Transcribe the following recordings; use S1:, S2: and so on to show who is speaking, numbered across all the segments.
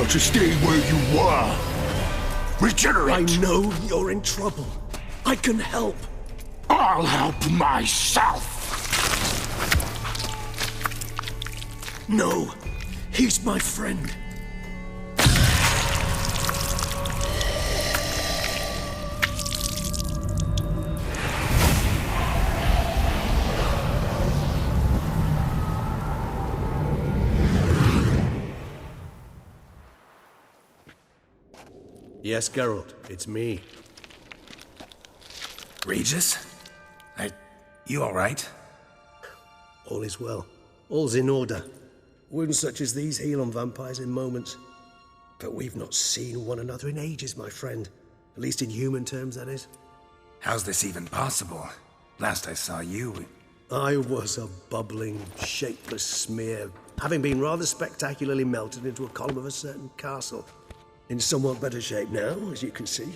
S1: prefer to stay where you were. Regenerate!
S2: I know you're in trouble. I can help.
S1: I'll help myself!
S2: No, he's my friend.
S3: Yes, Geralt, it's me.
S4: Regis? You alright?
S3: All is well. All's in order. Wounds such as these heal on vampires in moments. But we've not seen one another in ages, my friend. At least in human terms, that is.
S4: How's this even possible? Last I saw you...
S3: I was a bubbling, shapeless smear, having been rather spectacularly melted into a column of a certain castle. In somewhat better shape now, as you can see.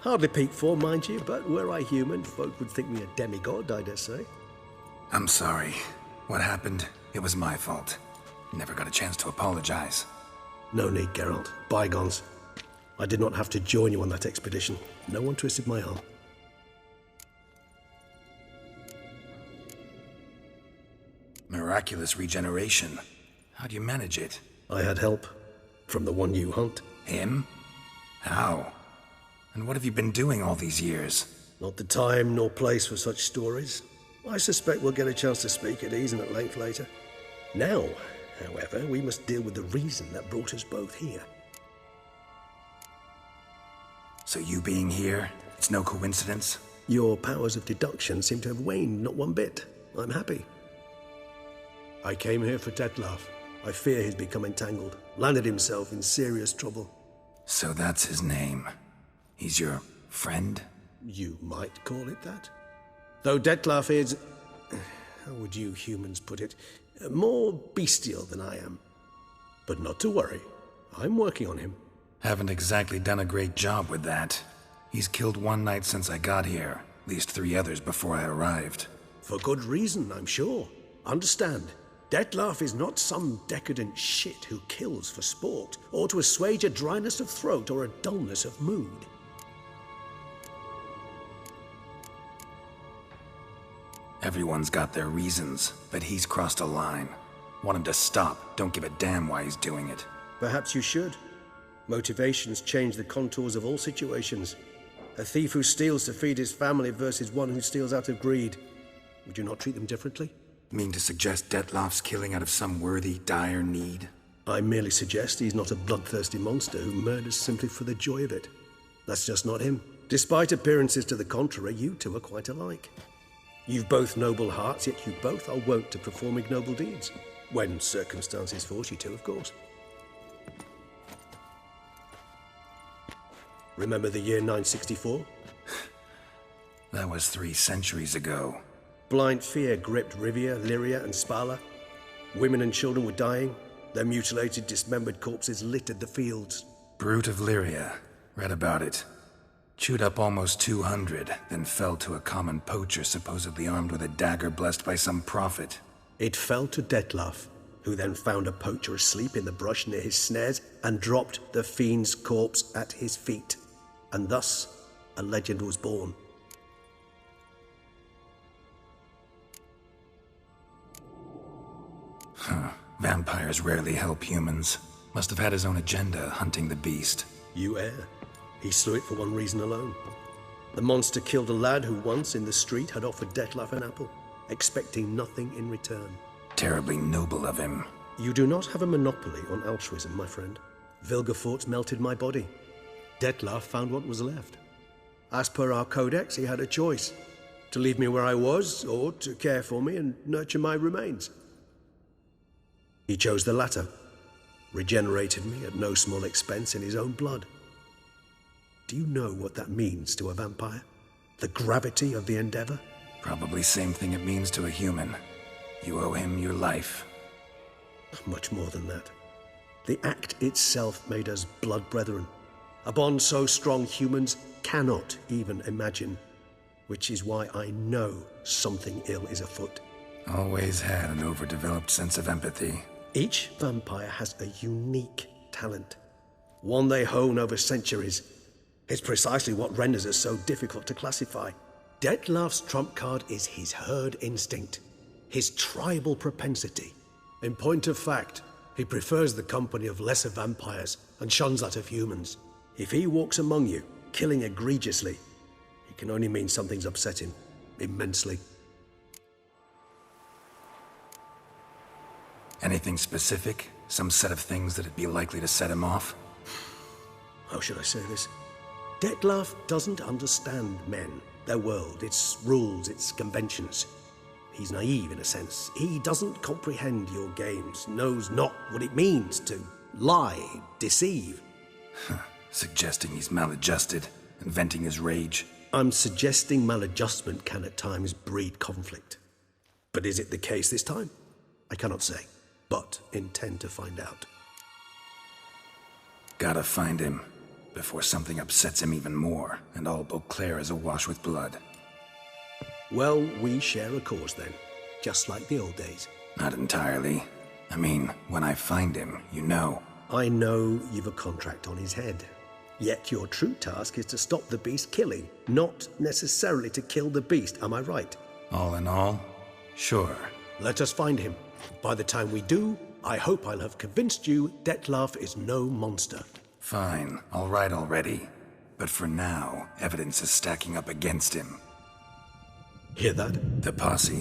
S3: Hardly peak form, mind you, but were I human, folk would think me a demigod, I dare say.
S4: I'm sorry. What happened, it was my fault. Never got a chance to apologize.
S3: No need, Geralt. Bygones. I did not have to join you on that expedition. No one twisted my arm.
S4: Miraculous regeneration. How'd you manage it?
S3: I had help. From the one you hunt.
S4: Him? How? And what have you been doing all these years?
S3: Not the time nor place for such stories. I suspect we'll get a chance to speak at ease and at length later. Now, however, we must deal with the reason that brought us both here.
S4: So you being here, it's no coincidence?
S3: Your powers of deduction seem to have waned not one bit. I'm happy. I came here for Dettlaff. I fear he's become entangled, landed himself in serious trouble.
S4: So that's his name. He's your friend?
S3: You might call it that. Though Dettlaff is, how would you humans put it, more bestial than I am. But not to worry, I'm working on him.
S4: Haven't exactly done a great job with that. He's killed one knight since I got here, at least 3 others before I arrived.
S3: For good reason, I'm sure. Understand, Dettlaff is not some decadent shit who kills for sport, or to assuage a dryness of throat or a dullness of mood.
S4: Everyone's got their reasons, but he's crossed a line. Want him to stop, don't give a damn why he's doing it.
S3: Perhaps you should. Motivations change the contours of all situations. A thief who steals to feed his family versus one who steals out of greed. Would you not treat them differently?
S4: Mean to suggest Dettlaff's killing out of some worthy, dire need?
S3: I merely suggest he's not a bloodthirsty monster who murders simply for the joy of it. That's just not him. Despite appearances to the contrary, you two are quite alike. You've both noble hearts, yet you both are wont to perform ignoble deeds. When circumstances force you to, of course. Remember the year 964?
S4: That was 3 centuries ago.
S3: Blind fear gripped Rivia, Lyria, and Spala. Women and children were dying. Their mutilated, dismembered corpses littered the fields.
S4: Brute of Lyria. Read about it. Chewed up almost 200, then fell to a common poacher supposedly armed with a dagger blessed by some prophet.
S3: It fell to Dettlaff, who then found a poacher asleep in the brush near his snares and dropped the fiend's corpse at his feet. And thus, a legend was born.
S4: Vampires rarely help humans. Must have had his own agenda, hunting the beast.
S3: You err. He slew it for one reason alone. The monster killed a lad who once, in the street, had offered Dettlaff an apple, expecting nothing in return.
S4: Terribly noble of him.
S3: You do not have a monopoly on altruism, my friend. Vilgefortz melted my body. Dettlaff found what was left. As per our codex, he had a choice. To leave me where I was, or to care for me and nurture my remains. He chose the latter. Regenerated me at no small expense in his own blood. Do you know what that means to a vampire? The gravity of the endeavor?
S4: Probably same thing it means to a human. You owe him your life.
S3: Much more than that. The act itself made us blood brethren. A bond so strong humans cannot even imagine. Which is why I know something ill is afoot.
S4: Always had an overdeveloped sense of empathy.
S3: Each vampire has a unique talent. one they hone over centuries. It's precisely what renders us so difficult to classify. Dettlaff's trump card is his herd instinct, his tribal propensity. In point of fact, he prefers the company of lesser vampires and shuns that of humans. If he walks among you, killing egregiously, it can only mean something's upset him immensely.
S4: Anything specific? Some set of things that'd be likely to set him off?
S3: How should I say this? Dettlaff doesn't understand men, their world, its rules, its conventions. He's naive in a sense. He doesn't comprehend your games, knows not what it means to lie, deceive.
S4: Suggesting he's maladjusted, and venting his rage.
S3: I'm suggesting maladjustment can at times breed conflict. But is it the case this time? I cannot say, but intend to find out.
S4: Gotta find him, before something upsets him even more, and all Beauclair is awash with blood.
S3: Well, we share a cause then, just like the old days.
S4: Not entirely. I mean, when I find him, you know.
S3: I know you've a contract on his head. Yet your true task is to stop the beast killing, not necessarily to kill the beast, am I right?
S4: All in all, sure.
S3: Let us find him. By the time we do, I hope I'll have convinced you Dettlaff is no monster.
S4: Fine, all right already. But for now, evidence is stacking up against him.
S3: Hear that?
S4: The posse